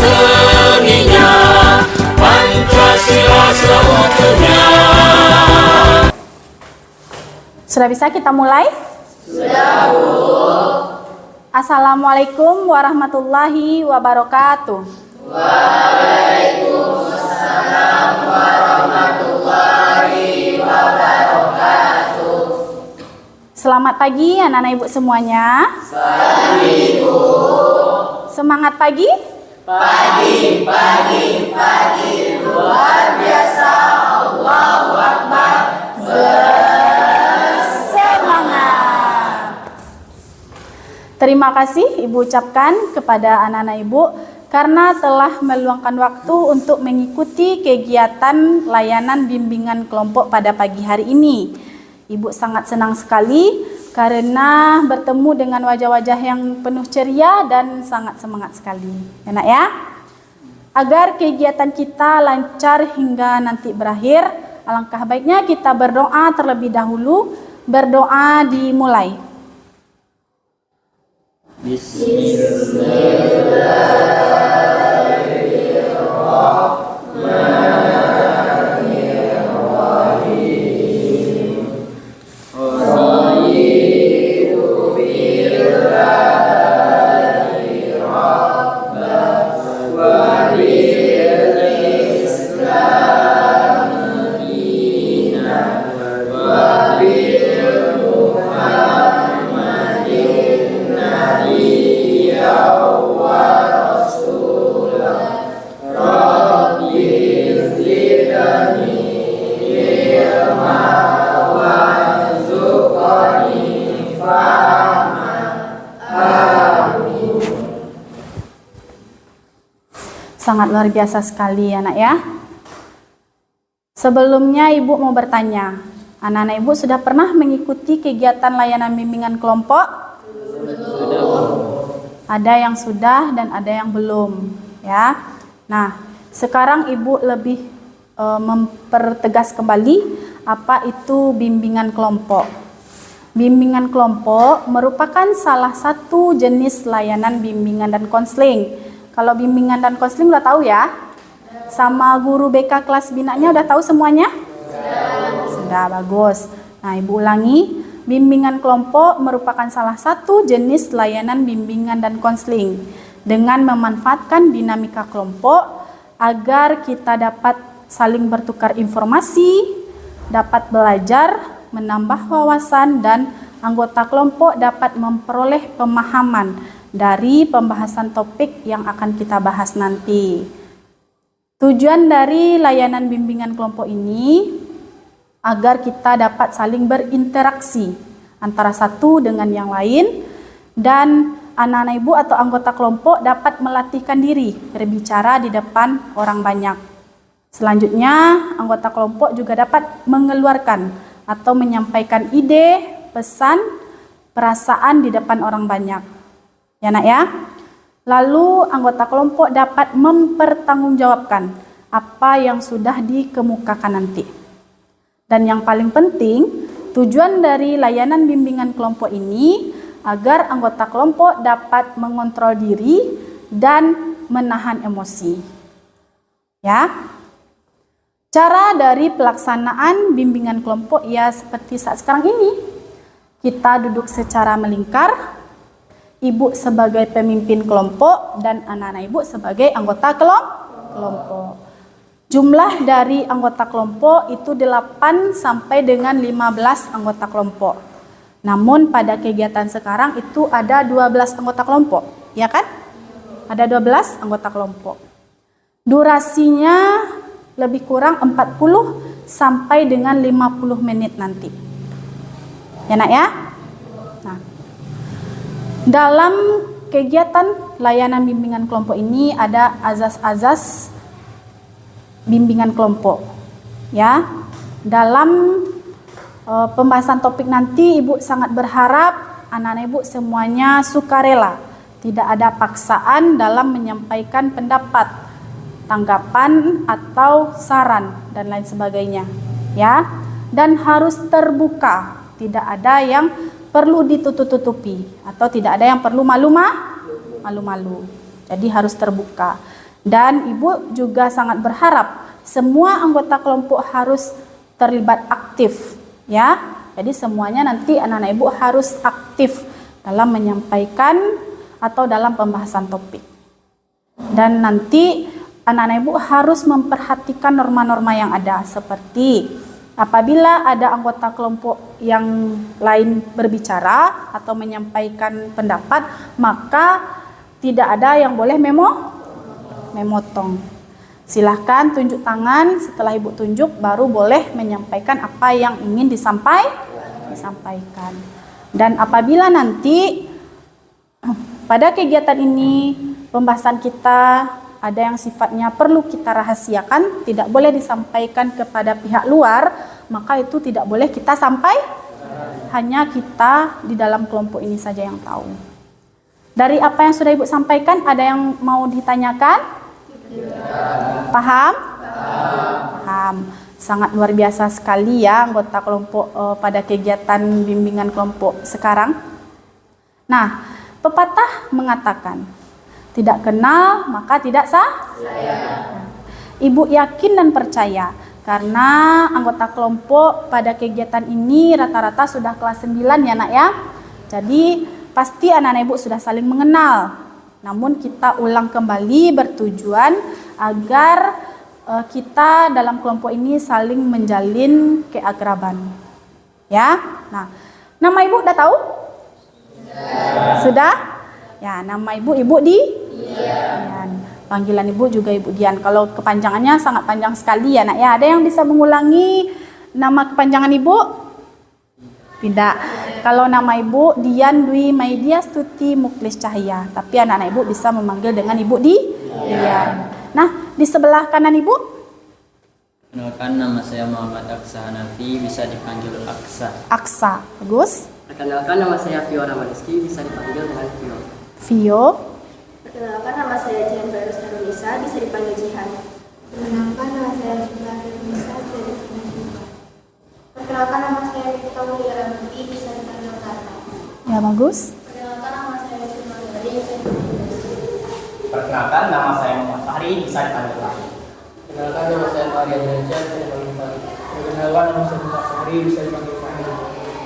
seninya, Pancasila seutuhnya. Sudah bisa kita mulai? Sudah, Bu. Assalamualaikum warahmatullahi wabarakatuh. Waalaikumsalam warahmatullahi wabarakatuh. Selamat pagi anak-anak ibu semuanya. Pagi, Bu. Semangat pagi? Pagi, luar biasa. Allahu Akbar. Semangat. Terima kasih Ibu ucapkan kepada anak-anak Ibu karena telah meluangkan waktu untuk mengikuti kegiatan layanan bimbingan kelompok pada pagi hari ini. Ibu sangat senang sekali karena bertemu dengan wajah-wajah yang penuh ceria dan sangat semangat sekali. Enak ya? Agar kegiatan kita lancar hingga nanti berakhir, alangkah baiknya kita berdoa terlebih dahulu. Berdoa dimulai. Sangat luar biasa sekali anak ya. Sebelumnya Ibu mau bertanya, anak-anak Ibu sudah pernah mengikuti kegiatan layanan bimbingan kelompok? Ada yang sudah dan ada yang belum ya. Nah, sekarang Ibu lebih mempertegas kembali apa itu bimbingan kelompok. Bimbingan kelompok merupakan salah satu jenis layanan bimbingan dan konseling. Kalau bimbingan dan konseling udah tahu ya? Sama guru BK kelas binanya udah tahu semuanya? Sudah, bagus. Nah, Ibu ulangi. Bimbingan kelompok merupakan salah satu jenis layanan bimbingan dan konseling dengan memanfaatkan dinamika kelompok agar kita dapat saling bertukar informasi, dapat belajar, menambah wawasan, dan anggota kelompok dapat memperoleh pemahaman dari pembahasan topik yang akan kita bahas nanti. Tujuan dari layanan bimbingan kelompok ini agar kita dapat saling berinteraksi antara satu dengan yang lain dan anak-anak ibu atau anggota kelompok dapat melatihkan diri berbicara di depan orang banyak. Selanjutnya, anggota kelompok juga dapat mengeluarkan atau menyampaikan ide, pesan, perasaan di depan orang banyak. Ya nak ya. Lalu anggota kelompok dapat mempertanggungjawabkan apa yang sudah dikemukakan nanti. Dan yang paling penting, tujuan dari layanan bimbingan kelompok ini agar anggota kelompok dapat mengontrol diri dan menahan emosi. Ya. Cara dari pelaksanaan bimbingan kelompok ya seperti saat sekarang ini. Kita duduk secara melingkar. Ibu sebagai pemimpin kelompok dan anak-anak ibu sebagai anggota kelompok. Jumlah dari anggota kelompok itu 8 sampai dengan 15 anggota kelompok. Namun pada kegiatan sekarang itu ada 12 anggota kelompok, ya kan? Ada 12 anggota kelompok. Durasinya lebih kurang 40 sampai dengan 50 menit nanti. Ya nak ya? Nah, dalam kegiatan layanan bimbingan kelompok ini ada azas-azas bimbingan kelompok. Ya, dalam pembahasan topik nanti Ibu sangat berharap anak-anak Ibu semuanya sukarela, tidak ada paksaan dalam menyampaikan pendapat, tanggapan atau saran dan lain sebagainya. Ya, dan harus terbuka, tidak ada yang perlu ditutup-tutupi atau tidak ada yang perlu malu-malu. Jadi harus terbuka. Dan Ibu juga sangat berharap semua anggota kelompok harus terlibat aktif, ya. Jadi semuanya nanti anak-anak Ibu harus aktif dalam menyampaikan atau dalam pembahasan topik. Dan nanti anak-anak Ibu harus memperhatikan norma-norma yang ada, seperti apabila ada anggota kelompok yang lain berbicara atau menyampaikan pendapat, maka tidak ada yang boleh memotong. Silahkan tunjuk tangan, setelah Ibu tunjuk baru boleh menyampaikan apa yang ingin disampaikan. Dan apabila nanti pada kegiatan ini pembahasan kita ada yang sifatnya perlu kita rahasiakan, tidak boleh disampaikan kepada pihak luar, maka itu tidak boleh kita hanya kita di dalam kelompok ini saja yang tahu. Dari apa yang sudah Ibu sampaikan, ada yang mau ditanyakan? Paham? Paham. Sangat luar biasa sekali ya anggota kelompok pada kegiatan bimbingan kelompok sekarang. Nah, pepatah mengatakan, tidak kenal maka tidak sah. Ibu yakin dan percaya karena anggota kelompok pada kegiatan ini rata-rata sudah kelas 9 ya nak ya. Jadi pasti anak-anak Ibu sudah saling mengenal. Namun kita ulang kembali bertujuan agar kita dalam kelompok ini saling menjalin keakraban. Ya. Nah, nama Ibu udah tahu? Sudah? Ya, nama Ibu Dian. Panggilan Ibu juga Ibu Dian. Kalau kepanjangannya sangat panjang sekali ya nak ya. Ada yang bisa mengulangi nama kepanjangan Ibu? Tidak. Kalau nama Ibu Dian Dwi Maidia Stuti Muklis Cahya. Tapi anak-anak Ibu bisa memanggil dengan Ibu Dian. Nah, di sebelah kanan Ibu? Perkenalkan, nama saya Muhammad Aksa Hanafi, bisa dipanggil Aksa. Aksa. Bagus. Perkenalkan, nama saya Vio Ramadiski, bisa dipanggil dengan Vio. Vio. Perkenalkan, nama saya Jihan Virus Nurunisa, bisa dipanggil Jihan. Perkenalkan, nama saya Jihan Nurunisa, bisa dipanggil Jihan. Perkenalkan, nama saya Vita Mulia Ramadi, bisa dipanggil Tata. Ya, bagus. Perkenalkan, nama saya Vita Mulia, bisa dipanggil Desi. Perkenalkan, nama saya Muhammad Fahri, bisa dipanggil Fahri. Perkenalkan, nama saya Fahri Adriansyah, bisa dipanggil Fahri. Perkenalkan, nama saya Muhammad Fahri, bisa dipanggil Fahri.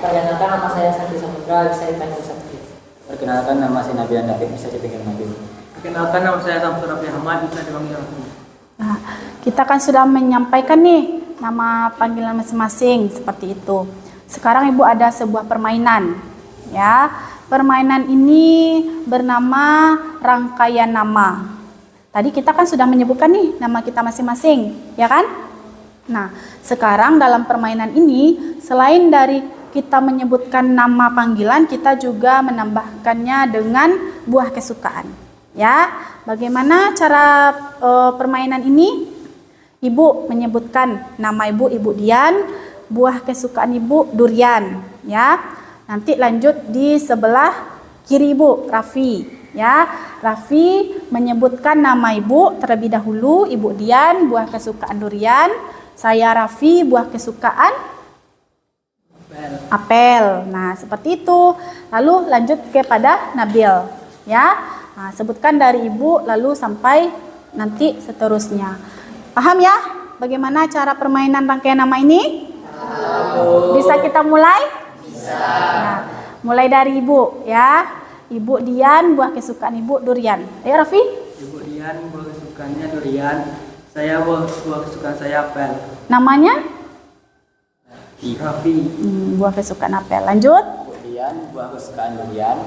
Perkenalkan, nama saya Sakti Saputra, bisa dipanggil Sakti. Perkenalkan, nama saya Nabilan David, bisa dipanggil Nabil. Perkenalkan, nama saya Samsul Rafi Ahmad, bisa dipanggil Ahmad. Nah, kita kan sudah menyampaikan nih nama panggilan masing-masing seperti itu. Sekarang Ibu ada sebuah permainan. Ya. Permainan ini bernama rangkaian nama. Tadi kita kan sudah menyebutkan nih nama kita masing-masing, ya kan? Nah, sekarang dalam permainan ini selain dari kita menyebutkan nama panggilan, kita juga menambahkannya dengan buah kesukaan. Ya, bagaimana cara permainan ini? Ibu menyebutkan nama Ibu Dian, buah kesukaan Ibu durian, ya. Nanti lanjut di sebelah kiri Ibu, Raffi, ya. Raffi menyebutkan nama Ibu terlebih dahulu, Ibu Dian, buah kesukaan durian. Saya Raffi, buah kesukaan apel. Nah, seperti itu. Lalu lanjut kepada Nabil, ya. Nah, sebutkan dari Ibu lalu sampai nanti seterusnya. Paham ya? Bagaimana cara permainan rangkaian nama ini? Bisa kita mulai? Bisa. Nah, mulai dari Ibu, ya. Ibu Dian, buah kesukaan Ibu durian. Ayo Raffi. Ibu Dian, buah kesukaannya durian. Saya buah kesukaan saya apel. Namanya? Raffi. Buah kesukaan apel. Lanjut. Dian, buah kesukaan durian.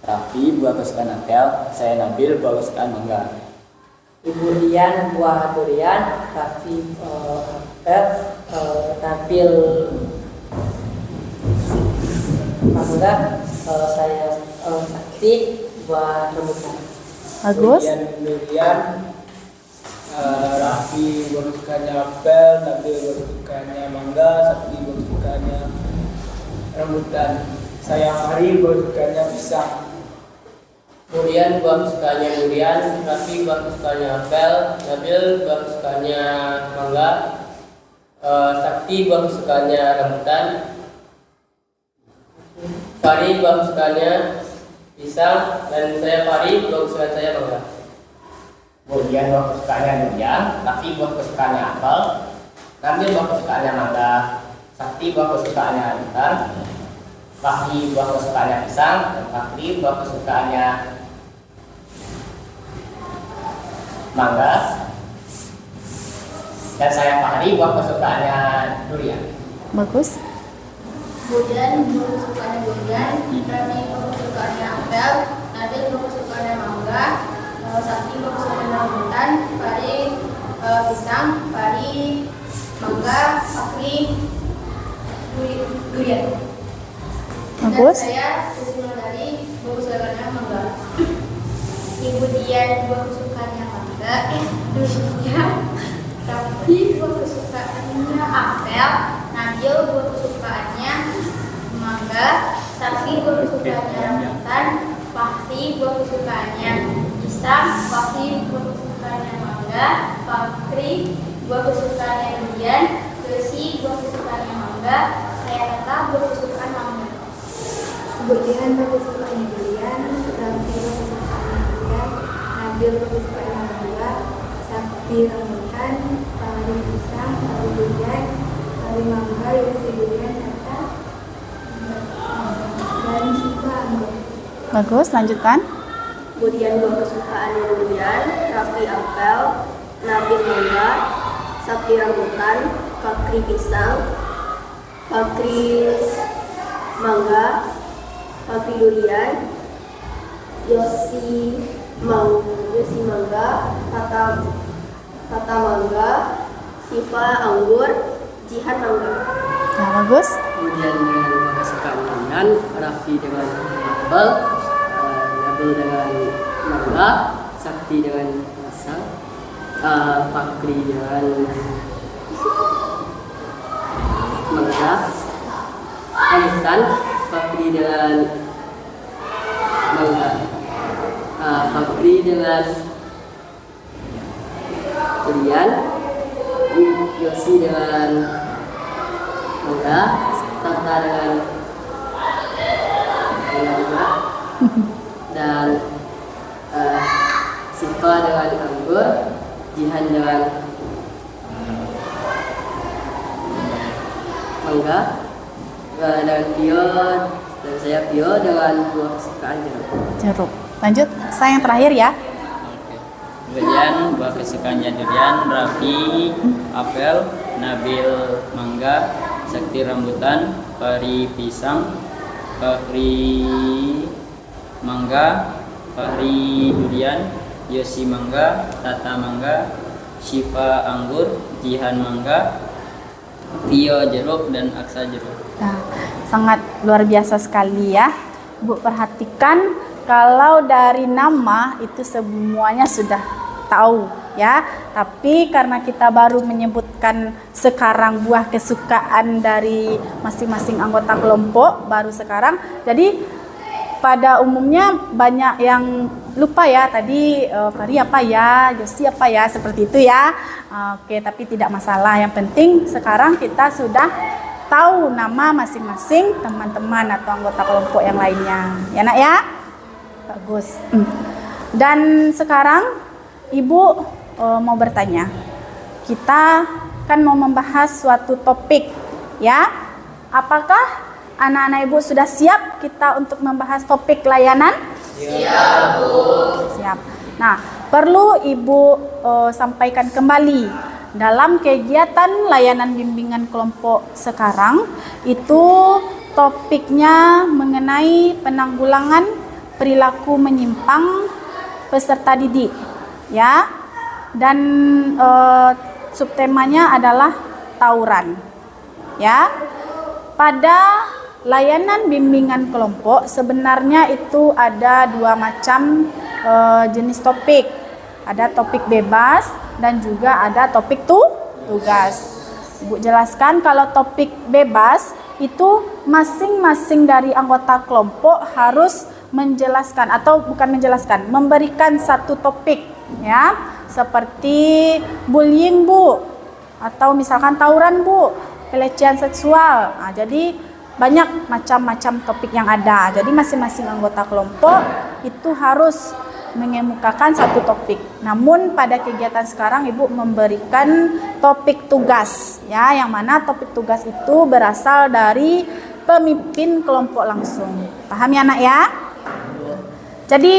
Raffi, buah kesukaan apel. Saya Nabil, buah kesukaan mangga. Ibu Dian, buah durian. Raffi, apel. Nabil, mangga. Saya Sakti, buah rambutan. Bagus. Durian. Raffi, buah kesukaannya apel. Nabil, buah kesukaannya mangga. Sakti, buah kesukaannya rambutan. Saya Hari, buah kesukaannya pisang. Durian, buah kesukaannya durian. Raffi, buah kesukaannya apel. Nabil, buah kesukaannya mangga. Sakti, buah kesukaannya rambutan. Fahri, buah kesukaannya pisang. Dan saya Fahri, buah kesukaan saya mangga. Kemudian buah kesukaannya durian, Raffi buah kesukaannya apel, Nabil buah kesukaannya mangga, Sakti buah kesukaannya rambutan, Fahri buah kesukaannya pisang, dan Fakri buah kesukaannya mangga, dan saya Fahri buah kesukaannya durian. Bagus. Kemudian buah kesukaannya durian, Raffi buah kesukaannya apel, Nabil buah kesukaannya mangga, Sakti buah kesukaannya rambutan, Fahri pisang, Fahri mangga, Fakri durian. Bagus. Dan saya kesimpulan dari buah kesukaannya mangga. Ibu Dian buah kesukaannya mangga, durian. Raffi buah kesukaannya apel, Nabil buah kesukaannya mangga, Sakti buah kesukaannya rambutan, Fahri buah kesukaannya pisang, Fahri buah kesukaannya mangga, Fakri buah kesukaannya durian, Yosi buah kesukaannya mangga, saya Rata buah kesukaan mangga. Kemudian buah kesukaannya durian, Raffi buah kesukaannya durian, Nabil buah kesukaannya mangga, Sakti rambutan, Fahri pisang, Fahri durian, Fahri mangga, Yosi durian, Rata dan Syifa anggur. Bagus, lanjutkan. Kemudian buah kesukaannya durian, Raffi apel, Nabil mangga, Sakti rambutan, Fakri pisang, Fakri mangga, Fakri durian, Yosi mangga, Tata mangga, Syifa anggur, Jihan mangga. Nah, bagus. Kemudian dengan buah kesukaan durian, Raffi dengan apel, Nabil dengan mangga, Sakti dengan pisang, Fakri dengan mangga, rambutan, Fakri dengan mangga, Fakri dengan durian, Yosi dengan mangga, Tata dengan mangga juga, dan Syifa dengan anggur, Jihan dengan mangga, dan Pio dan saya Pio dengan buah kesukaan jeruk. Jeruk. Lanjut. Saya yang terakhir ya. Kemudian buah kesukaannya durian, Raffi apel, Nabil mangga, Sakti rambutan, Fahri pisang, Fakri mangga, Fahri durian, Yosi mangga, Tata mangga, Syifa anggur, Jihan mangga, Tio jeruk, dan Aksa jeruk. Nah, sangat luar biasa sekali ya. Bu perhatikan kalau dari nama itu semuanya sudah tahu ya. Tapi karena kita baru menyebutkan sekarang buah kesukaan dari masing-masing anggota kelompok baru sekarang. Jadi pada umumnya banyak yang lupa ya tadi Fahri apa ya, Yosi apa ya, seperti itu ya. Oke, tapi tidak masalah. Yang penting sekarang kita sudah tahu nama masing-masing teman-teman atau anggota kelompok yang lainnya. Ya nak ya? Bagus. Dan sekarang Ibu mau bertanya. Kita kan mau membahas suatu topik ya. Apakah anak-anak Ibu sudah siap kita untuk membahas topik layanan? Siap, Bu. Siap. Nah, perlu Ibu sampaikan kembali dalam kegiatan layanan bimbingan kelompok sekarang itu topiknya mengenai penanggulangan perilaku menyimpang peserta didik ya, dan subtemanya adalah tawuran ya. Pada layanan bimbingan kelompok sebenarnya itu ada dua macam jenis topik. Ada topik bebas dan juga ada topik tugas. Ibu jelaskan kalau topik bebas itu masing-masing dari anggota kelompok harus menjelaskan atau bukan menjelaskan, memberikan satu topik ya, seperti bullying Bu, atau misalkan tawuran Bu, pelecehan seksual. Nah, jadi banyak macam-macam topik yang ada. Jadi masing-masing anggota kelompok itu harus mengemukakan satu topik. Namun pada kegiatan sekarang Ibu memberikan topik tugas ya, yang mana topik tugas itu berasal dari pemimpin kelompok langsung. Paham ya Nak ya? Jadi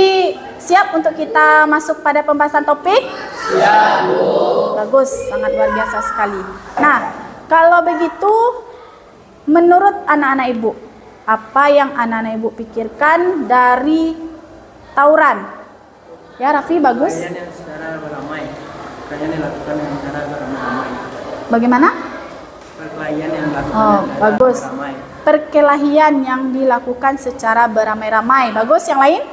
siap untuk kita masuk pada pembahasan topik? Ya, Bu. Bagus, sangat luar biasa sekali. Nah, kalau begitu menurut anak-anak Ibu, apa yang anak-anak Ibu pikirkan dari tawuran? Ya, Raffi, bagus. Perkelahian yang secara beramai. Perkelahian yang dilakukan dengan cara beramai-ramai. Bagaimana? Perkelahian yang dilakukan Oh, dengan cara bagus. beramai. Perkelahian yang dilakukan secara beramai-ramai. Bagus, yang lain?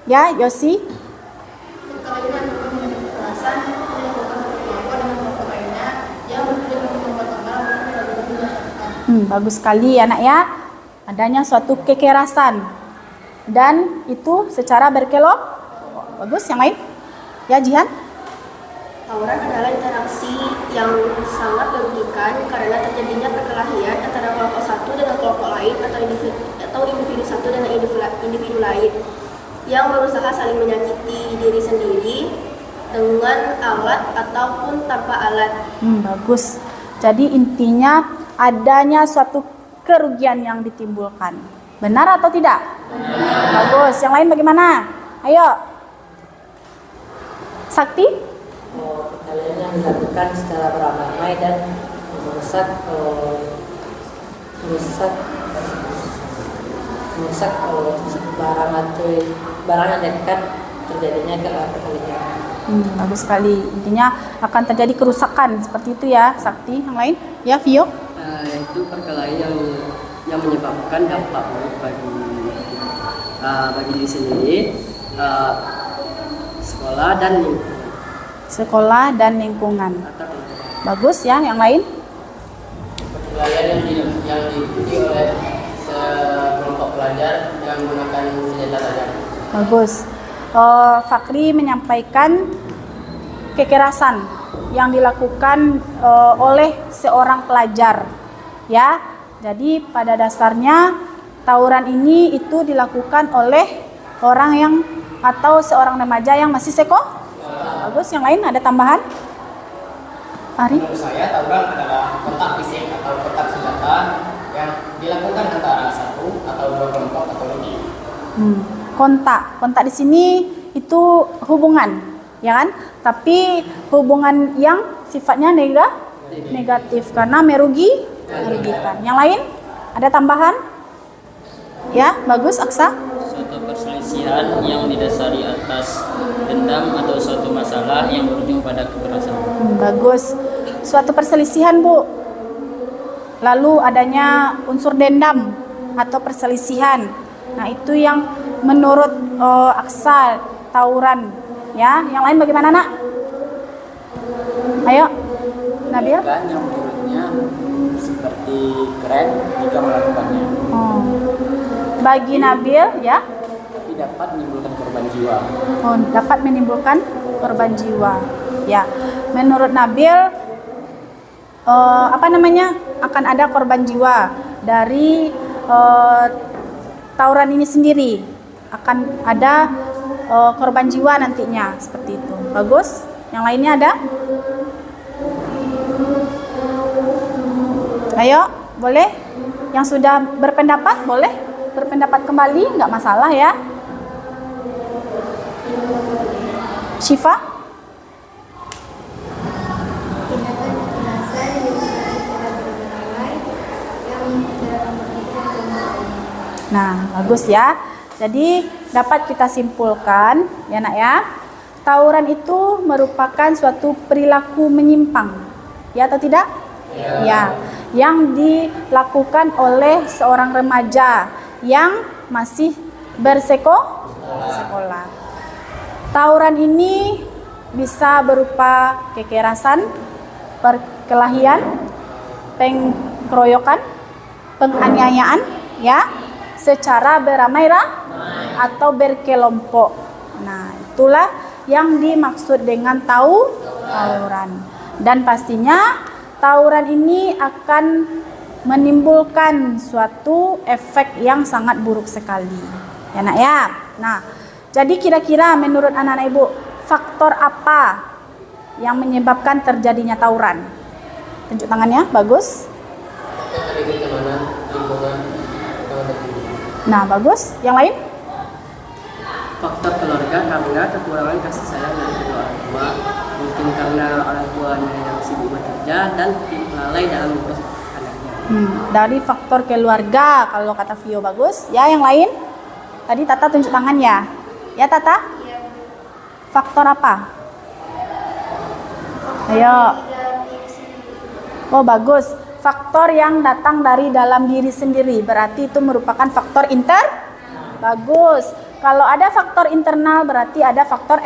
Ya, Yosi. Perkelahian dengan kekerasan dilakukan oleh kelompok dengan kelompok lainnya yang berbeda dengan membuat tanggal dan masyarakat. Bagus sekali ya, Nak ya. Adanya suatu kekerasan dan itu secara berkelok. Bagus, yang lain? Ya, Jihan. Tawuran adalah interaksi yang sangat merugikan karena terjadinya perkelahian antara kelompok satu dengan kelompok lain atau individu satu dengan individu lain yang berusaha saling menyakiti diri sendiri dengan alat ataupun tanpa alat. Bagus. Jadi intinya adanya suatu kerugian yang ditimbulkan. Benar atau tidak? Bagus. Yang lain bagaimana? Ayo. Sakti? Perkelahian yang dilakukan secara beramai-ramai dan merusak barang yang dekat terjadinya perkelahian. Bagus sekali. Intinya akan terjadi kerusakan seperti itu ya, Sakti. Yang lain? Ya, Vio? Itu perkelahian yang menyebabkan dampak buruk bagi diri sendiri, sekolah dan lingkungan. Sekolah dan lingkungan. Bagus ya, yang lain? Perkelahian yang diikuti oleh sekelompok pelajar yang menggunakan senjata tajam. Bagus. Fakri menyampaikan kekerasan yang dilakukan oleh seorang pelajar. Ya, jadi pada dasarnya tawuran ini itu dilakukan oleh orang yang atau seorang remaja yang masih Bagus, yang lain ada tambahan? Ari? Menurut saya tawuran adalah kontak fisik atau kontak senjata yang dilakukan antara satu atau dua kelompok atau lebih. Kontak di sini itu hubungan, ya kan? Tapi hubungan yang sifatnya negatif karena merugikan. Yang lain ada tambahan? Ya, bagus, Aksa. Suatu perselisihan yang didasari atas dendam atau suatu masalah yang berujung pada kekerasan. Bagus. Suatu perselisihan, Bu. Lalu adanya unsur dendam atau perselisihan. Nah, itu yang menurut Aksa tawuran, ya. Yang lain bagaimana, Nak? Ayo, Nabil. Kan yang menurutnya seperti keren jika melakukannya. Bagi Nabil, ya. Tapi dapat menimbulkan korban jiwa. Dapat menimbulkan korban jiwa. Ya, menurut Nabil, akan ada korban jiwa dari tawuran ini sendiri. Akan ada korban jiwa nantinya, seperti itu. Bagus. Yang lainnya ada? Ayo, boleh? Yang sudah berpendapat, boleh berpendapat kembali, nggak masalah ya. Syifa? Tindakan kekerasan yang dilakukan secara beramai yang dalam bentuk. Nah, bagus ya. Jadi dapat kita simpulkan, ya Nak ya, tawuran itu merupakan suatu perilaku menyimpang, ya atau tidak? Ya, yang dilakukan oleh seorang remaja yang masih bersekolah. Tawuran ini bisa berupa kekerasan, perkelahian, pengkeroyokan, penganiayaan, ya, secara beramai-ramai atau berkelompok. Nah, itulah yang dimaksud dengan tawuran. Dan pastinya tawuran ini akan menimbulkan suatu efek yang sangat buruk sekali. Ya Nak ya. Nah, Jadi kira-kira menurut anak-anak ibu, faktor apa yang menyebabkan terjadinya tawuran? Tunjuk tangannya, bagus. Nah, bagus. Yang lain? Faktor keluarga karena kekurangan kasih sayang dari kedua orang tua, mungkin karena orang tuanya yang sibuk bekerja dan lalai dalam mengurus anaknya. Dari faktor keluarga kalau kata Vio, bagus. Ya, yang lain? Tadi Tata tunjuk tangan ya. Ya, Tata? Faktor apa? Ayo. Oh, bagus. Faktor yang datang dari dalam diri sendiri. Berarti itu merupakan faktor bagus. Kalau ada faktor internal berarti ada faktor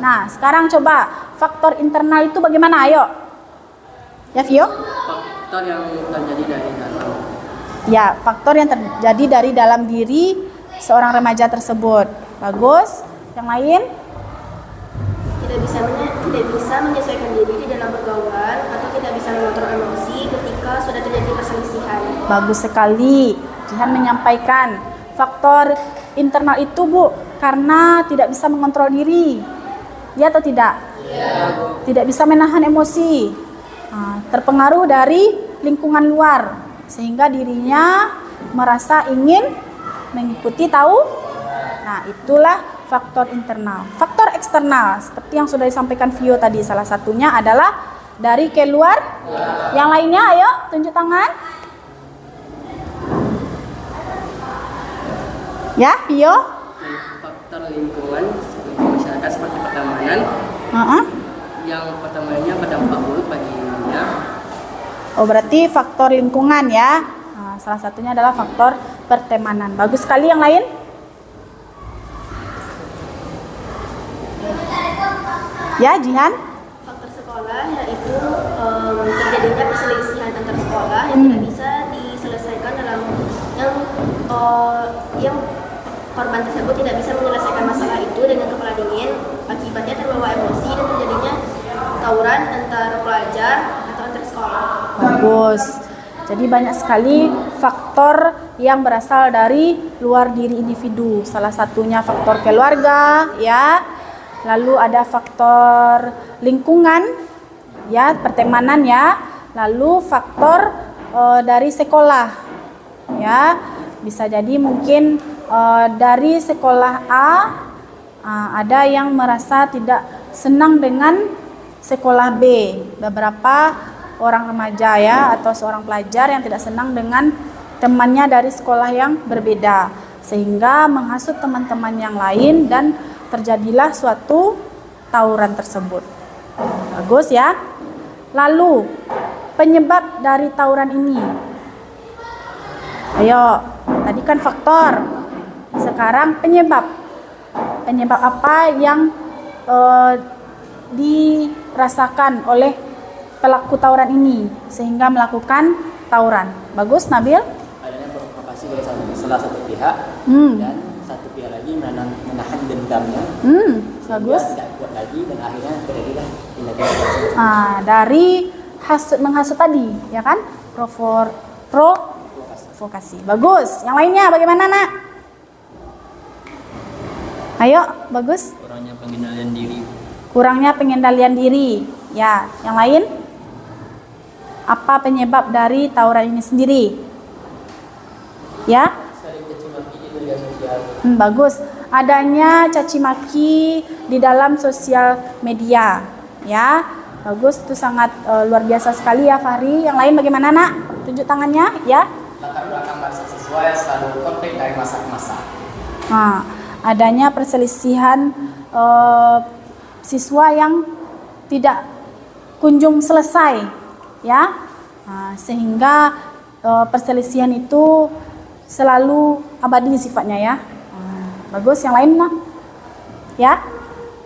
Nah, sekarang coba faktor internal itu bagaimana? Ayo. Ya, Vio? Faktor yang terjadi dari dalam. Ya, faktor yang terjadi dari dalam diri seorang remaja tersebut. Bagus. Yang lain? Tidak bisa menyesuaikan diri di dalam pergaulan atau tidak bisa mengontrol emosi ketika sudah terjadi perselisihan. Bagus sekali. Jihan menyampaikan faktor internal itu, Bu, karena tidak bisa mengontrol diri. Ya atau tidak? Ya. Tidak bisa menahan emosi. Terpengaruh dari lingkungan luar sehingga dirinya merasa ingin mengikuti Nah, itulah faktor internal. Faktor eksternal seperti yang sudah disampaikan Vio tadi, salah satunya adalah dari keluar. Yang lainnya, ayo tunjuk tangan. Ya, Vio? Faktor lingkungan masyarakat seperti pertemanan. Yang pertemanannya berdampak buruk baginya. Oh, berarti faktor lingkungan ya. Nah, salah satunya adalah faktor pertemanan. Bagus sekali. Yang lain? Ya, Jihan? Faktor sekolah yaitu terjadinya perselisihan antar sekolah yang tidak bisa diselesaikan yang korban tersebut tidak bisa menyelesaikan masalah itu dengan kepala dingin, akibatnya terbawa emosi dan terjadinya tawuran antara pelajar atau antar sekolah. Bagus. Jadi banyak sekali faktor yang berasal dari luar diri individu. Salah satunya faktor keluarga, ya. Lalu ada faktor lingkungan, ya, pertemanan, ya. Lalu faktor dari sekolah, ya. Bisa jadi mungkin dari sekolah A ada yang merasa tidak senang dengan sekolah B. Beberapa orang remaja, ya, atau seorang pelajar yang tidak senang dengan temannya dari sekolah yang berbeda, sehingga menghasut teman-teman yang lain dan terjadilah suatu tawuran tersebut. Bagus, ya. Lalu penyebab dari tawuran ini. Ayo, tadi kan faktor. Sekarang penyebab. Penyebab apa yang dirasakan oleh pelaku tawuran ini sehingga melakukan tawuran? Bagus, Nabil? Adanya provokasi dari salah satu pihak dan satu pihak lagi menahan dendamnya. Bagus. Tidak kuat lagi dan akhirnya terjadilah tindakan tersebut. Dari menghasut tadi, ya kan? Provokasi. Bagus. Yang lainnya bagaimana, Nak? Ayo, bagus. Kurangnya pengendalian diri. Kurangnya pengendalian diri. Ya, yang lain? Apa penyebab dari tawuran ini sendiri? Ya? Saling caci maki di media sosial. Bagus. Adanya caci maki di dalam sosial media, ya. Bagus, itu sangat luar biasa sekali ya, Fahri. Yang lain bagaimana, Nak? Tunjuk tangannya, ya. Latar belakang bangsa siswa yang selalu konflik dari masa ke masa. Nah, adanya perselisihan siswa yang tidak kunjung selesai, ya. Nah, sehingga perselisihan itu selalu abadi sifatnya, ya. Bagus, yang lain, Nak? Ya.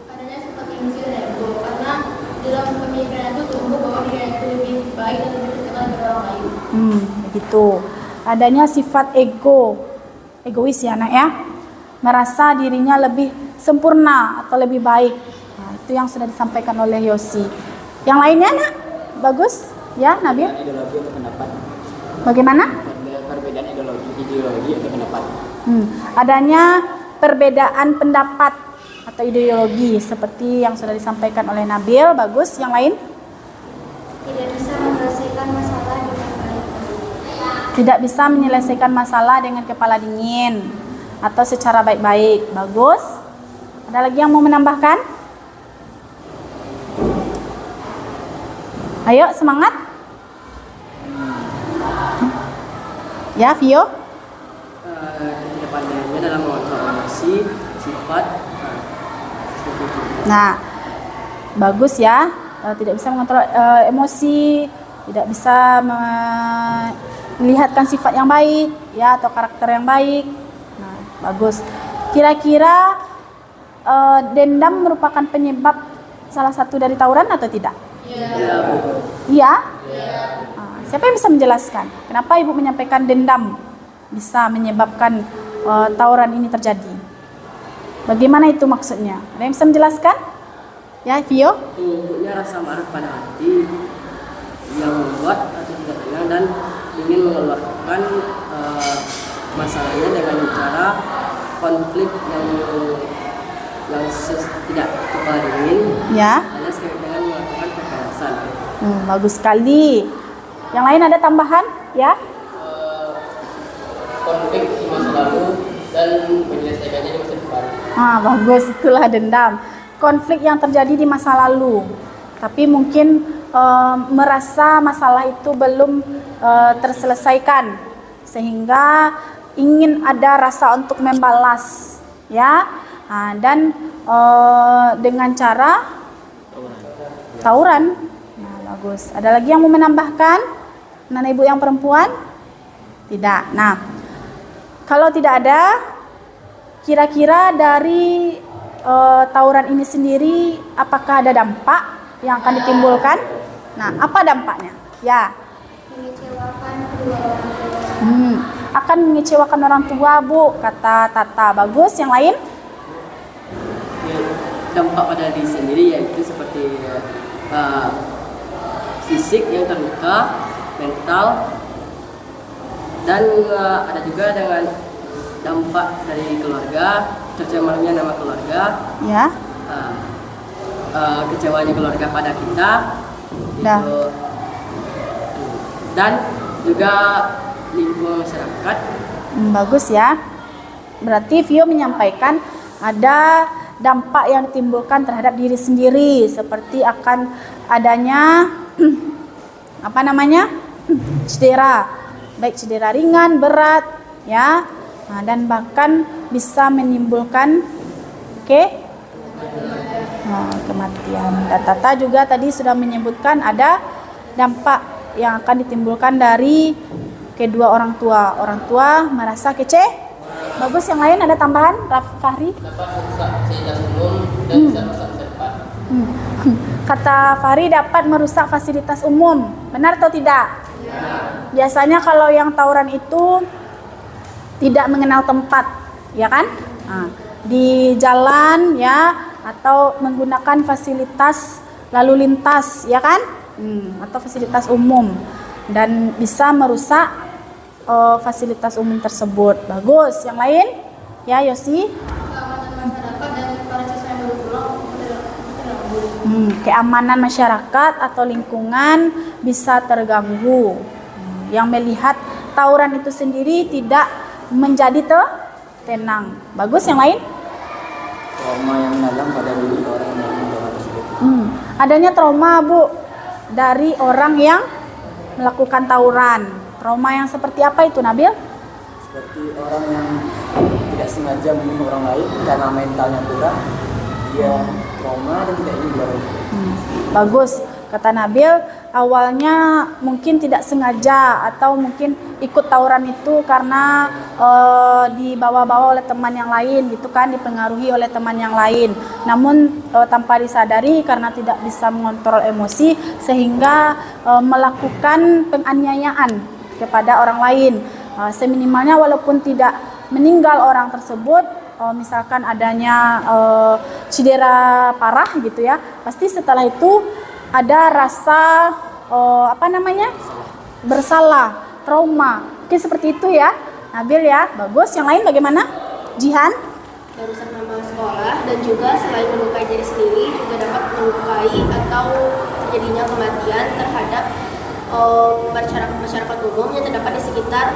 Adanya sifat gengsi dan ego, karena dalam pemikiran itu tumbuh bahwa dirinya itu lebih baik dan lebih terkenal dari orang lain. Begitu. Adanya sifat egois ya, Nak, ya. Merasa dirinya lebih sempurna atau lebih baik. Nah, itu yang sudah disampaikan oleh Yosi. Yang lainnya, Nak? Bagus, ya, Nabil? Ideologi atau pendapat. Bagaimana? Perbedaan ideologi atau pendapat. Adanya perbedaan pendapat atau ideologi seperti yang sudah disampaikan oleh Nabil. Bagus. Yang lain? Tidak bisa menyelesaikan masalah dengan baik. Tidak bisa menyelesaikan masalah dengan kepala dingin atau secara baik-baik. Bagus. Ada lagi yang mau menambahkan? Ayo semangat. Ya, Vio. Ketidakpandaiannya dalam mengontrol emosi, sifat, seperti itu. Nah, bagus ya. Tidak bisa mengontrol emosi, tidak bisa melihatkan sifat yang baik, ya, atau karakter yang baik. Nah, bagus. Kira-kira dendam merupakan penyebab salah satu dari tawuran atau tidak? Iya. Siapa yang bisa menjelaskan kenapa Ibu menyampaikan dendam bisa menyebabkan tawuran ini terjadi? Bagaimana itu maksudnya? Ada yang bisa menjelaskan? Ya, Vio? Tumbuhnya rasa marah pada hati yang membuat atau tidak tenang dan ingin mengeluarkan masalahnya dengan cara konflik yang tidak kepala dingin, Ya. alias dengan melakukan kekerasan. Bagus sekali. Yang lain ada tambahan? Ya. Konflik di masa lalu dan menyelesaikannya di masa depan. Bagus, itulah dendam. Konflik yang terjadi di masa lalu, tapi mungkin merasa masalah itu belum terselesaikan, sehingga ingin ada rasa untuk membalas, ya. Dan dengan cara tawuran. Nah, bagus. Ada lagi yang mau menambahkan? Anak ibu yang perempuan? Tidak. Nah, kalau tidak ada, kira-kira dari tawuran ini sendiri apakah ada dampak yang akan ditimbulkan? Nah, apa dampaknya? Ya. Mengecewakan kedua orang tua. Akan mengecewakan orang tua, Bu, kata Tata. Bagus. Yang lain? Dampak pada diri sendiri yaitu seperti fisik yang terluka, mental, dan ada juga dengan dampak dari keluarga, tercemarnya nama keluarga, Ya. kecewanya keluarga pada kita, Dah. gitu. Dan juga lingkungan masyarakat. Bagus ya. Berarti Vio menyampaikan ada dampak yang ditimbulkan terhadap diri sendiri, seperti akan adanya cedera, baik cedera ringan, berat, ya. Dan bahkan bisa menimbulkan kematian. Dan Tata juga tadi sudah menyebutkan ada dampak yang akan ditimbulkan dari kedua orang tua. Orang tua merasa kece. Bagus. Yang lain ada tambahan, Fahri? Dapat merusak fasilitas umum dan bisa merusak masa depan. Kata Fahri dapat merusak fasilitas umum. Benar atau tidak? Biasanya kalau yang tawuran itu tidak mengenal tempat, ya kan? Di jalan, ya, atau menggunakan fasilitas lalu lintas, ya kan? Atau fasilitas umum, dan bisa merusak fasilitas umum tersebut. Bagus. Yang lain? Ya, Yosi? Keamanan masyarakat dan para siswa yang baru pulang Keamanan masyarakat atau lingkungan bisa terganggu. Yang melihat tawuran itu sendiri tidak menjadi tenang. Bagus. Yang lain? Trauma yang dalam pada diri orang yang melakukan tersebut. Adanya trauma, Bu, dari orang yang melakukan tawuran. Trauma yang seperti apa itu, Nabil? Seperti orang yang tidak sengaja membunuh orang lain karena mentalnya kurang, dia trauma dan tidak ingin keluar. Bagus. Kata Nabil, awalnya mungkin tidak sengaja atau mungkin ikut tawuran itu karena dibawa-bawa oleh teman yang lain, gitu kan, dipengaruhi oleh teman yang lain. Namun tanpa disadari karena tidak bisa mengontrol emosi sehingga melakukan penganiayaan kepada orang lain. Seminimalnya walaupun tidak meninggal orang tersebut, misalkan adanya cedera parah gitu ya, pasti setelah itu ada rasa bersalah, trauma. Mungkin seperti itu ya, Nabil ya. Bagus. Yang lain bagaimana? Jihan? merusak nama sekolah, dan juga selain melukai diri sendiri juga dapat melukai atau terjadinya kematian terhadap masyarakat umum yang terdapat di sekitar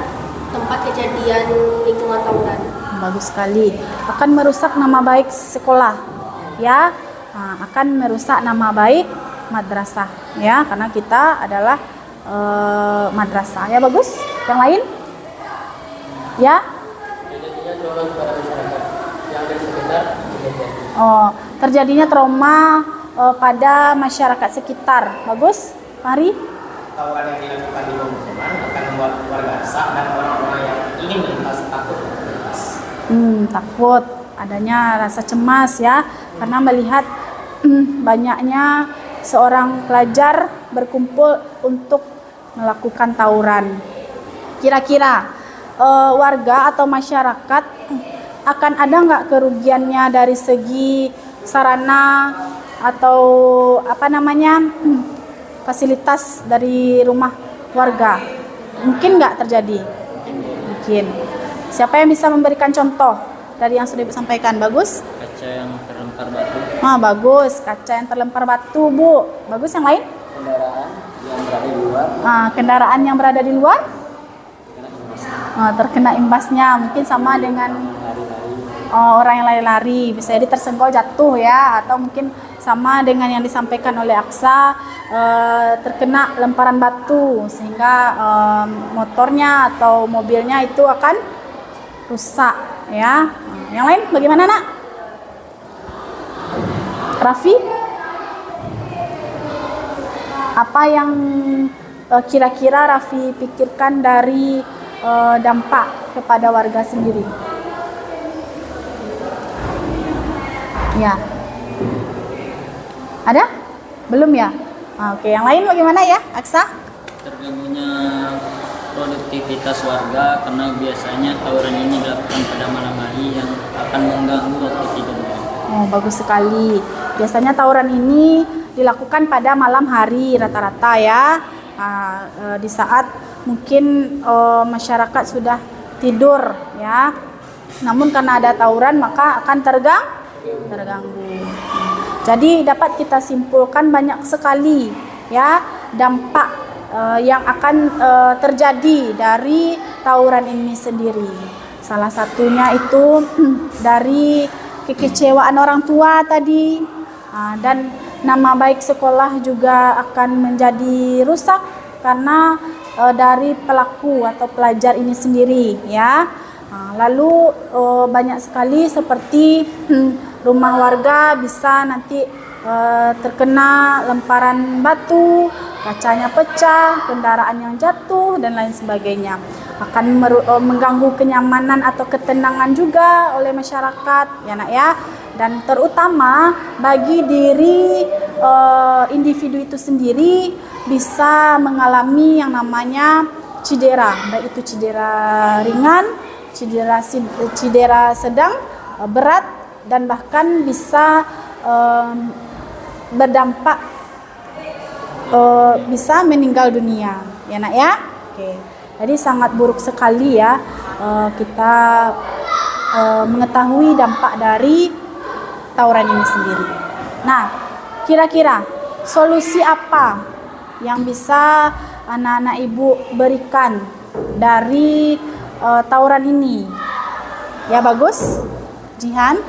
tempat kejadian lingkungan tawuran. Bagus sekali. Akan merusak nama baik sekolah, ya. Nah, akan merusak nama baik madrasah, ya, karena kita adalah madrasah. Ya, bagus. Yang lain? Ya. Terjadinya trauma kepada masyarakat yang ada di sekitar kejadian. Oh, terjadinya trauma pada masyarakat sekitar. Bagus. Mari. Tawuran yang dilakukan di pemukiman akan membuat warga resah dan orang-orang yang ingin melintas takut melintas. Takut, adanya rasa cemas, ya, karena melihat banyaknya seorang pelajar berkumpul untuk melakukan tawuran. Kira-kira warga atau masyarakat akan ada nggak kerugiannya dari segi sarana atau fasilitas dari rumah warga? Mungkin nggak terjadi? Mungkin. Siapa yang bisa memberikan contoh dari yang sudah disampaikan? Bagus? Kaca yang terlempar batu. Bagus. Kaca yang terlempar batu, Bu. Bagus. Yang lain? Kendaraan yang berada di luar. Kendaraan yang berada di luar? Terkena imbasnya. Mungkin sama dengan orang yang lari-lari. Bisa jadi tersenggol jatuh, ya. Atau mungkin sama dengan yang disampaikan oleh Aksa, terkena lemparan batu sehingga motornya atau mobilnya itu akan rusak, ya. Yang lain bagaimana, Nak? Raffi? Apa yang kira-kira Raffi pikirkan dari dampak kepada warga sendiri? Ya. Ada? Belum, ya? Oke, yang lain bagaimana, ya, Aksa? Terganggunya produktivitas warga karena biasanya tawuran ini dilakukan pada malam hari yang akan mengganggu waktu tidurnya. Bagus sekali. Biasanya tawuran ini dilakukan pada malam hari rata-rata, ya. Di saat mungkin masyarakat sudah tidur, ya. Namun karena ada tawuran maka akan terganggu. Jadi dapat kita simpulkan banyak sekali, ya, dampak yang akan terjadi dari tawuran ini sendiri. Salah satunya itu dari kekecewaan orang tua tadi, dan nama baik sekolah juga akan menjadi rusak karena dari pelaku atau pelajar ini sendiri, ya. Lalu banyak sekali seperti rumah warga bisa nanti terkena lemparan batu, kacanya pecah, kendaraan yang jatuh dan lain sebagainya. Akan mengganggu kenyamanan atau ketenangan juga oleh masyarakat, ya, Nak, ya. Dan terutama bagi diri individu itu sendiri bisa mengalami yang namanya cedera, baik itu cedera ringan, cedera sedang, berat, dan bahkan bisa berdampak bisa meninggal dunia, ya, Nak, ya. Oke. Jadi sangat buruk sekali, ya, kita mengetahui dampak dari tawuran ini sendiri. Nah, kira-kira solusi apa yang bisa anak-anak ibu berikan dari tawuran ini? Ya, bagus, Jihan.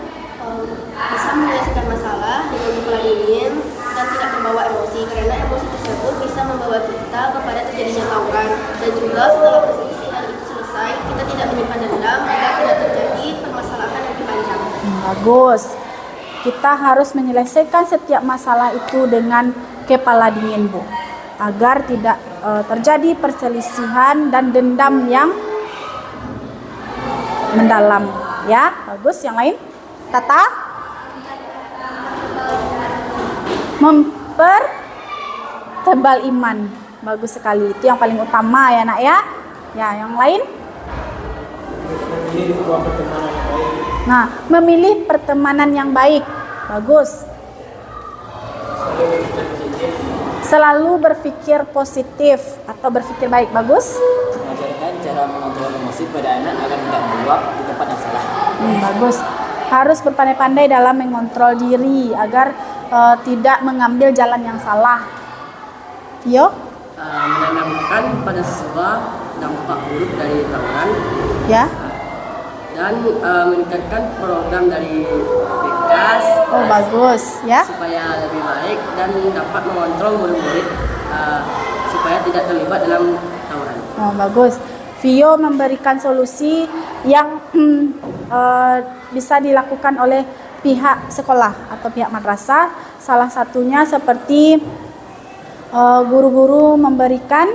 Bisa menyelesaikan masalah dengan kepala dingin dan tidak membawa emosi, karena emosi tersebut bisa membawa kita kepada terjadinya tawuran. Dan juga setelah perselisihan itu selesai, kita tidak menyimpan dendam agar tidak terjadi permasalahan yang lebih panjang. Bagus. Kita harus menyelesaikan setiap masalah itu dengan kepala dingin, Bu, agar tidak terjadi perselisihan dan dendam yang mendalam, ya. Bagus. Yang lain? Tata? Mempertebal iman. Bagus sekali. Itu yang paling utama, ya, Nak, ya. Ya, yang lain? Nah, memilih pertemanan yang baik. Bagus. Selalu berpikir positif atau berpikir baik. Bagus. Mengajarkan cara mengontrol emosi pada anak agar tidak meluap di tempat yang salah. Bagus. harus berpandai-pandai dalam mengontrol diri agar tidak mengambil jalan yang salah. Yo, Menanamkan pada siswa dampak buruk dari tawuran ya. dan meningkatkan program dari Bekas Oh, bagus ya. supaya lebih baik dan dapat mengontrol murid-murid supaya tidak terlibat dalam tawuran. Oh, bagus. Vio memberikan solusi yang bisa dilakukan oleh pihak sekolah atau pihak madrasah. Salah satunya seperti guru-guru memberikan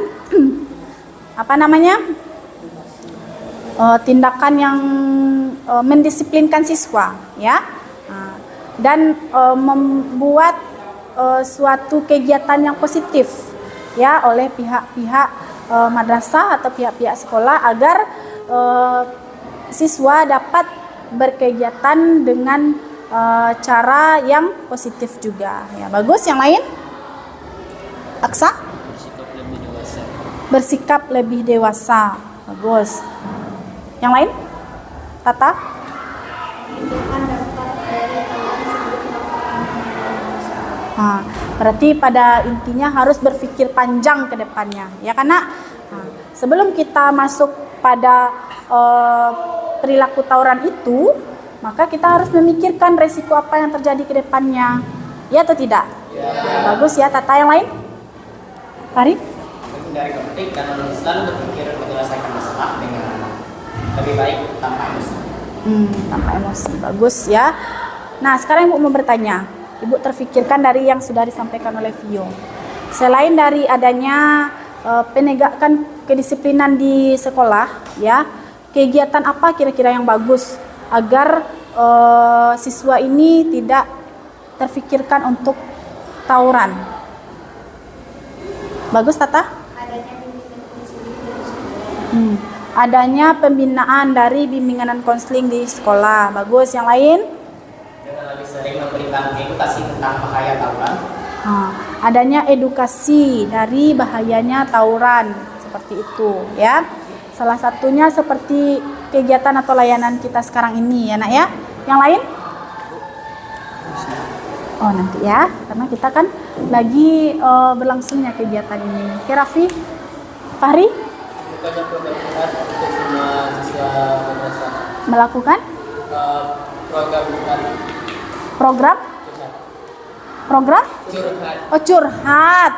tindakan yang mendisiplinkan siswa, ya, dan membuat suatu kegiatan yang positif, ya, oleh pihak-pihak madrasah atau pihak-pihak sekolah agar siswa dapat berkegiatan dengan cara yang positif juga. Ya, bagus. Yang lain? Aksa? Bersikap lebih dewasa. Bersikap lebih dewasa. Bagus. Yang lain? Tata? Menunjukkan dampak dari tawuran sebelum melakukan. Nah, berarti pada intinya harus berpikir panjang ke depannya, ya karena sebelum kita masuk pada perilaku tawuran itu, maka kita harus memikirkan resiko apa yang terjadi ke depannya, ya atau tidak? Ya. Bagus ya, Tata. Yang lain? Farid? Menghindari konflik dan selalu berpikir menyelesaikan masalah dengan lebih baik tanpa emosi. Tanpa emosi. Bagus ya. Nah, sekarang Ibu mau bertanya. Ibu terfikirkan dari yang sudah disampaikan oleh Vio. Selain dari adanya penegakan kedisiplinan di sekolah, ya, kegiatan apa kira-kira yang bagus agar siswa ini tidak terfikirkan untuk tawuran? Bagus, Tata? Adanya bimbingan konseling dari sekolah. Adanya pembinaan dari bimbingan dan konseling di sekolah. Bagus. Yang lain? Dengan lebih sering memberikan edukasi tentang bahaya tawuran. Adanya edukasi dari bahayanya tawuran, seperti itu, ya. Salah satunya seperti kegiatan atau layanan kita sekarang ini, ya, Nak, ya. Yang lain? Oh, nanti ya, karena kita kan lagi berlangsungnya kegiatan ini. Oke, Raffi? Fahri? Bukannya program curhat untuk semua siswa madrasah. Melakukan Program curhat. program? Program? Curhat. Oh, curhat.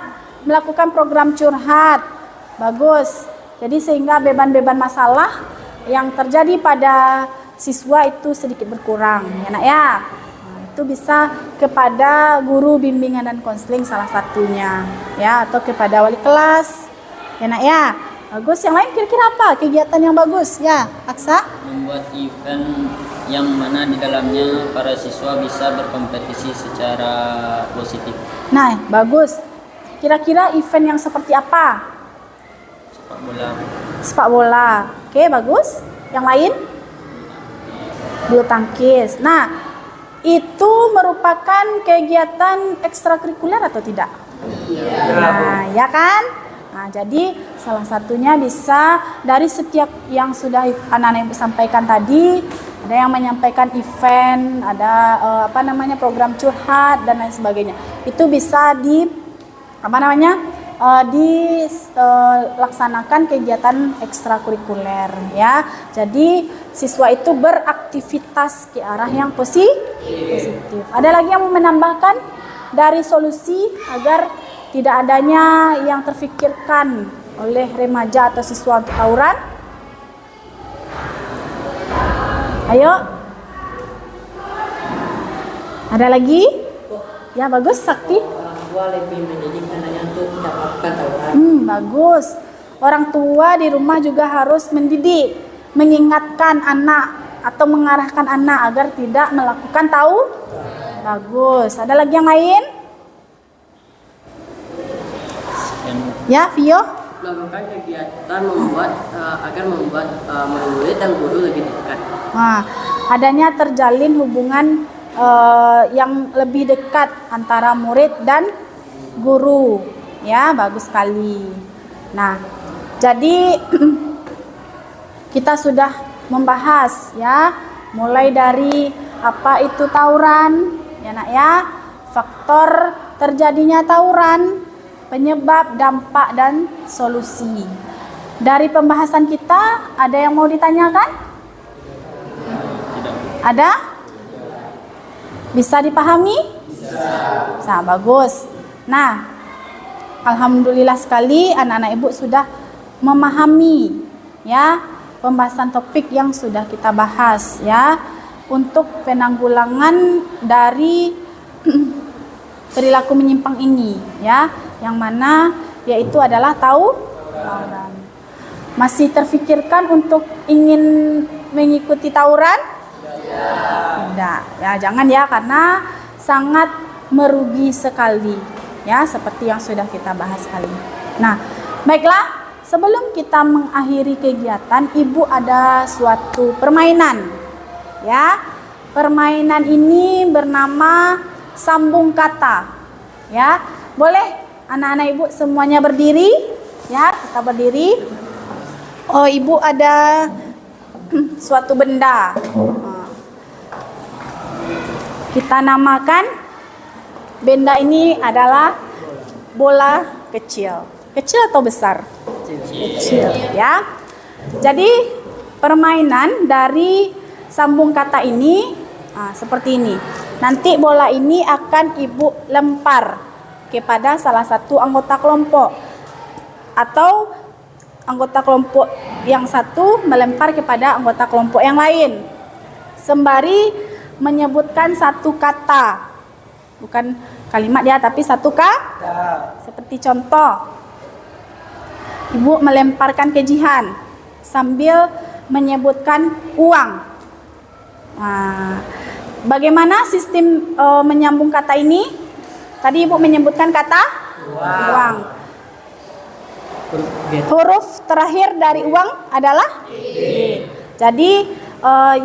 Melakukan program curhat. Bagus. Jadi sehingga beban-beban masalah yang terjadi pada siswa itu sedikit berkurang, ya, Nak, ya. Nah, itu bisa kepada guru bimbingan dan konseling salah satunya, ya, atau kepada wali kelas, ya, Nak, ya. Bagus. Yang lain kira-kira apa kegiatan yang bagus, ya, Aksa? Membuat event yang mana di dalamnya para siswa bisa berkompetisi secara positif. Nah, bagus. Kira-kira event yang seperti apa? Sepak bola. Sepak bola. Oke, bagus. Yang lain? Bulu tangkis. Nah, itu merupakan kegiatan ekstrakurikuler atau tidak? Nah, ya kan? Nah, jadi salah satunya bisa dari setiap yang sudah anak-anak Ibu sampaikan tadi, ada yang menyampaikan event, ada program curhat dan lain sebagainya. Itu bisa dilaksanakan kegiatan ekstrakurikuler, ya. Jadi siswa itu beraktivitas ke arah yang positif. Ada lagi yang mau menambahkan dari solusi agar tidak adanya yang terfikirkan oleh remaja atau siswa untuk tawuran? Ayo. Ada lagi? Ya, bagus, Sakti. Orang tua lebih mendidik anaknya untuk tidak melakukan tawuran. Bagus. Orang tua di rumah juga harus mendidik, mengingatkan anak atau mengarahkan anak agar tidak melakukan tawuran. Bagus. Ada lagi yang lain? Ya, Vio? Melakukan kegiatan agar membuat murid dan guru lebih dekat. Nah, adanya terjalin hubungan yang lebih dekat antara murid dan guru, ya, bagus sekali. Nah, jadi kita sudah membahas, ya, mulai dari apa itu tawuran? Ya nak ya, faktor terjadinya tawuran, penyebab, dampak, dan solusi. Dari pembahasan kita, ada yang mau ditanyakan? Ada? Bisa dipahami? Bisa, bagus. Nah, alhamdulillah sekali anak-anak ibu sudah memahami ya pembahasan topik yang sudah kita bahas ya untuk penanggulangan dari perilaku menyimpang ini ya, yang mana yaitu adalah tawuran. Masih terfikirkan untuk ingin mengikuti tawuran? Tidak. Ya, jangan ya, karena sangat merugi sekali ya, seperti yang sudah kita bahas kali. Nah, baiklah, sebelum kita mengakhiri kegiatan, Ibu ada suatu permainan. Ya. Permainan ini bernama sambung kata. Ya. Boleh anak-anak Ibu semuanya berdiri? Ya, kita berdiri. Oh, Ibu ada suatu benda. Kita namakan benda ini adalah bola kecil. Kecil atau besar? Kecil ya. Jadi permainan dari sambung kata ini seperti ini. Nanti bola ini akan Ibu lempar kepada salah satu anggota kelompok, atau anggota kelompok yang satu melempar kepada anggota kelompok yang lain, sembari menyebutkan satu kata, bukan kalimat ya, tapi satu kata. Seperti contoh, Ibu melemparkan ke Jihan sambil menyebutkan uang. Nah, bagaimana sistem menyambung kata ini? Tadi Ibu menyebutkan kata uang. Huruf terakhir dari uang adalah G. Jadi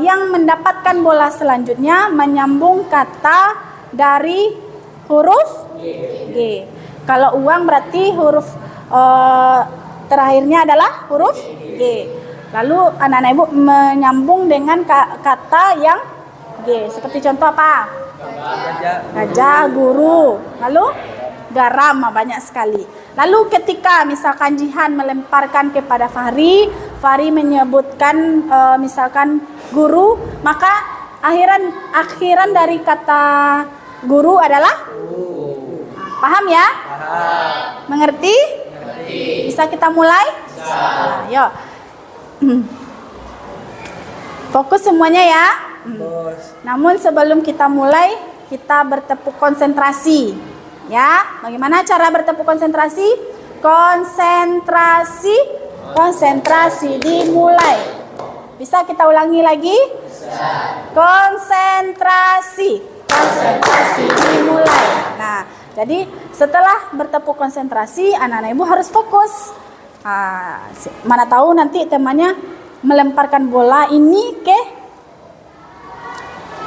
yang mendapatkan bola selanjutnya menyambung kata dari huruf G. Kalau uang berarti huruf terakhirnya adalah huruf G. Lalu anak-anak Ibu menyambung dengan kata yang G. Seperti contoh apa? Gajah, guru. Lalu garam, banyak sekali. Lalu ketika misalkan Jihan melemparkan kepada Fahri, Fahri menyebutkan misalkan guru, maka akhiran dari kata guru adalah paham ya? Mengerti? Bisa kita mulai? Nah, yuk. Fokus semuanya ya. Namun sebelum kita mulai, kita bertepuk konsentrasi. Ya, bagaimana cara bertepuk konsentrasi? Konsentrasi dimulai. Bisa kita ulangi lagi? Konsentrasi dimulai. Nah, jadi setelah bertepuk konsentrasi, anak-anak Ibu harus fokus. Mana tahu nanti temannya melemparkan bola ini ke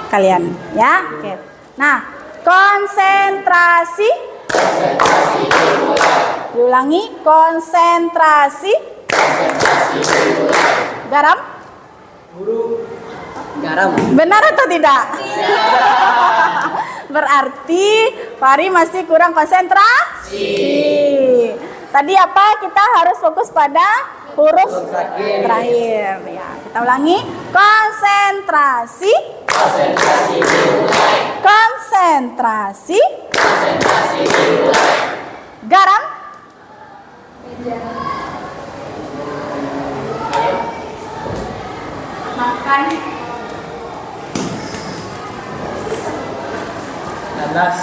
kalian, ya. Oke. Nah, konsentrasi dimulai. Diulangi, konsentrasi dimulai. Garam? Guru. Garam. Benar atau tidak? Berarti Fahri masih kurang konsentrasi. Tadi apa? Kita harus fokus pada huruf terakhir. Ya, kita ulangi. Konsentrasi dimulai. Konsentrasi dimulai. Garam? Makan. Nanas.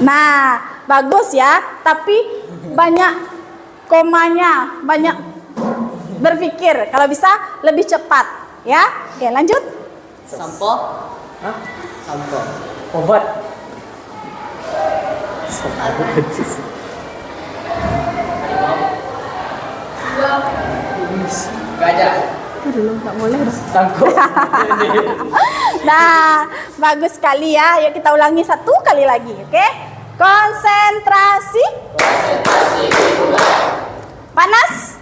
Nah, bagus ya. Tapi banyak komanya, banyak berpikir. Kalau bisa lebih cepat, ya. Oke, lanjut. Sampo. Sampo. Obat. Gajah. Dulu nggak boleh dong. Tangkuk. Nah, bagus sekali ya. Yuk kita ulangi satu kali lagi, oke? Konsentrasi dimulai. Panas?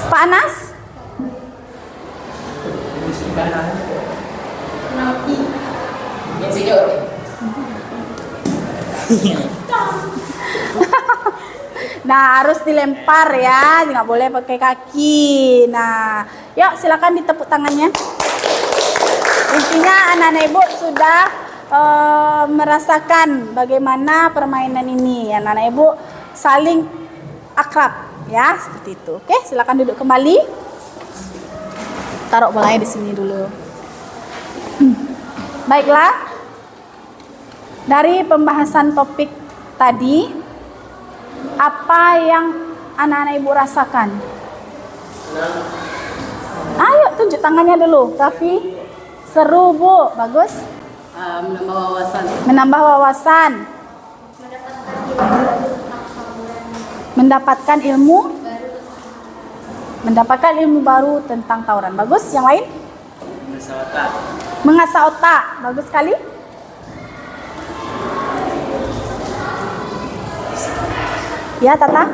Panas? Nah, harus dilempar ya, nggak boleh pakai kaki. Nah, yuk silakan ditepuk tangannya. Intinya anak-anak ibu sudah merasakan bagaimana permainan ini. Anak-anak ibu saling akrab ya, seperti itu. Oke, silakan duduk kembali. Taruh bolanya di sini dulu. Baiklah. Dari pembahasan topik tadi, apa yang anak-anak ibu rasakan? Ayo tunjuk tangannya dulu. Raffi, seru bu, bagus. Menambah wawasan. Menambah wawasan. Mendapatkan ilmu. Mendapatkan ilmu baru tentang tawuran. Bagus. Yang lain? Mengasah otak. Mengasah otak. Bagus sekali. Ya, Tata?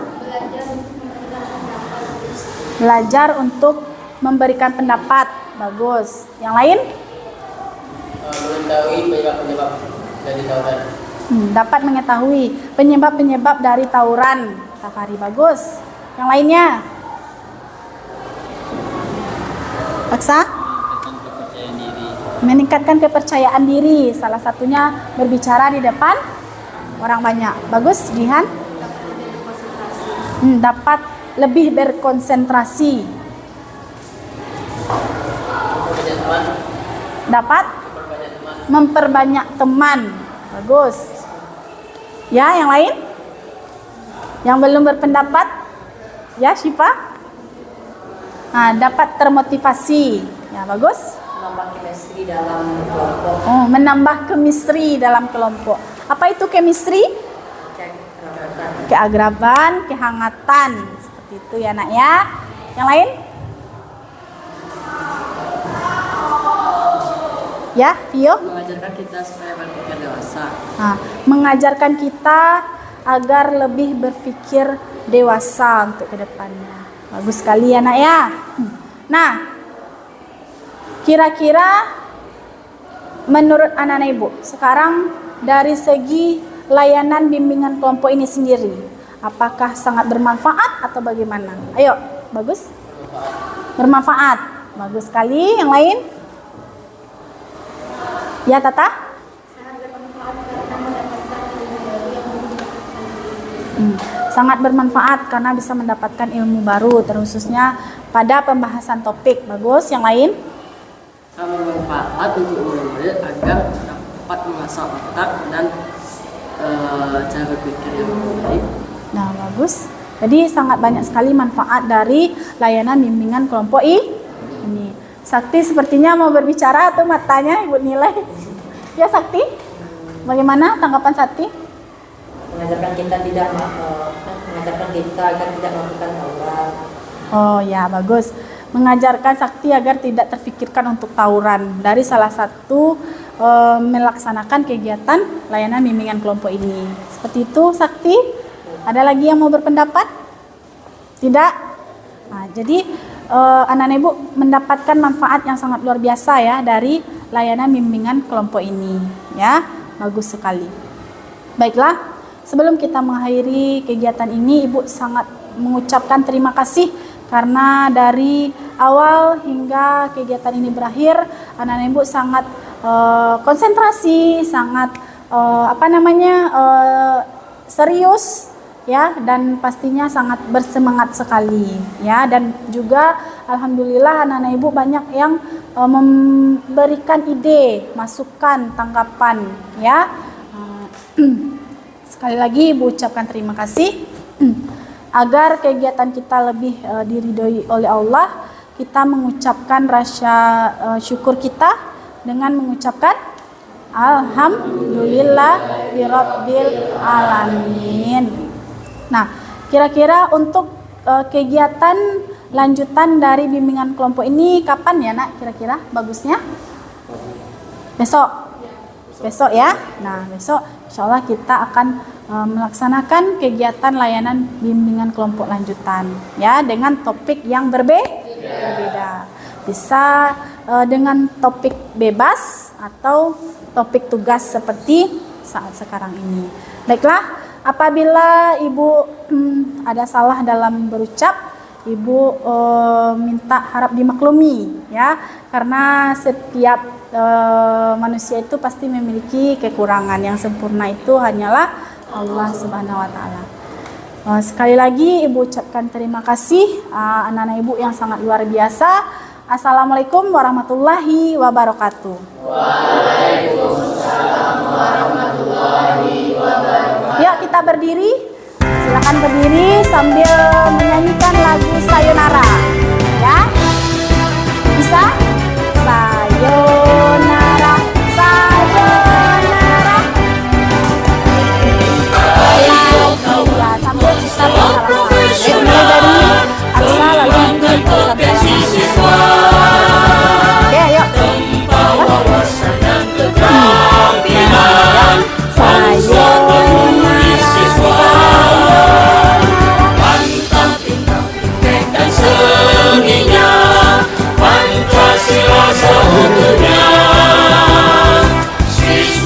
Belajar untuk memberikan pendapat. Bagus. Yang lain? Mengetahui penyebab-penyebab dari tawuran. Dapat mengetahui penyebab-penyebab dari tawuran. Tafari, bagus. Yang lainnya? Paksa? Meningkatkan kepercayaan diri. Meningkatkan kepercayaan diri. Salah satunya berbicara di depan orang banyak. Bagus, Jihan? Dapat lebih berkonsentrasi. Dapat memperbanyak teman. Bagus. Ya, yang lain? Yang belum berpendapat? Ya, Syifa? Nah, dapat termotivasi. Ya, bagus. Menambah chemistry dalam kelompok. Oh, menambah chemistry dalam kelompok. Apa itu chemistry? Keagraban, kehangatan. Seperti itu ya, Nak ya. Yang lain? Ya, Vio? Mengajarkan kita supaya berpikir dewasa. Nah, mengajarkan kita agar lebih berpikir dewasa untuk kedepannya. Bagus sekali ya, Nak ya. Nah, kira-kira menurut anak-anak ibu, sekarang dari segi layanan bimbingan kelompok ini sendiri, apakah sangat bermanfaat atau bagaimana? Ayo, bagus? Bermanfaat. Bagus sekali. Yang lain? Ya, Tata? Sangat bermanfaat karena bisa mendapatkan ilmu baru, terkhususnya pada pembahasan topik. Bagus. Yang lain? Sangat bermanfaat untuk murid-murid agar dapat mengasah otak dan cara berpikir yang baik. Nah, bagus. Jadi sangat banyak sekali manfaat dari layanan bimbingan kelompok ini. Sakti sepertinya mau berbicara atau matanya Ibu nilai. Ya, Sakti? Bagaimana tanggapan Sakti? Mengajarkan kita agar tidak melakukan tawuran. Oh ya, bagus. Mengajarkan Sakti agar tidak terfikirkan untuk tawuran. Dari salah satu melaksanakan kegiatan layanan bimbingan kelompok ini. Seperti itu, Sakti. Ada lagi yang mau berpendapat? Tidak? Nah, jadi anak-anak ibu mendapatkan manfaat yang sangat luar biasa ya dari layanan bimbingan kelompok ini. Ya, bagus sekali. Baiklah, sebelum kita mengakhiri kegiatan ini, Ibu sangat mengucapkan terima kasih karena dari awal hingga kegiatan ini berakhir, anak-anak Ibu sangat konsentrasi, sangat serius ya, dan pastinya sangat bersemangat sekali ya, dan juga alhamdulillah anak-anak Ibu banyak yang memberikan ide, masukan, tanggapan ya. Sekali lagi Ibu ucapkan terima kasih. Agar kegiatan kita lebih diridhoi oleh Allah, kita mengucapkan rasa syukur kita dengan mengucapkan Alhamdulillahirabbil alamin. Nah, kira-kira untuk kegiatan lanjutan dari bimbingan kelompok ini kapan ya, Nak? Kira-kira bagusnya? Besok ya. Nah, besok insyaallah kita akan melaksanakan kegiatan layanan bimbingan kelompok lanjutan ya, dengan topik yang berbeda. Bisa dengan topik bebas atau topik tugas seperti saat sekarang ini. Baiklah, apabila Ibu ada salah dalam berucap, Ibu minta harap dimaklumi ya, karena setiap manusia itu pasti memiliki kekurangan. Yang sempurna itu hanyalah Allah Subhanahu wa taala. Sekali lagi Ibu ucapkan terima kasih anak-anak Ibu yang sangat luar biasa. Assalamualaikum warahmatullahi wabarakatuh. Waalaikumsalam warahmatullahi wabarakatuh. Ya, kita berdiri. Silakan berdiri sambil menyanyikan lagu Sayonara.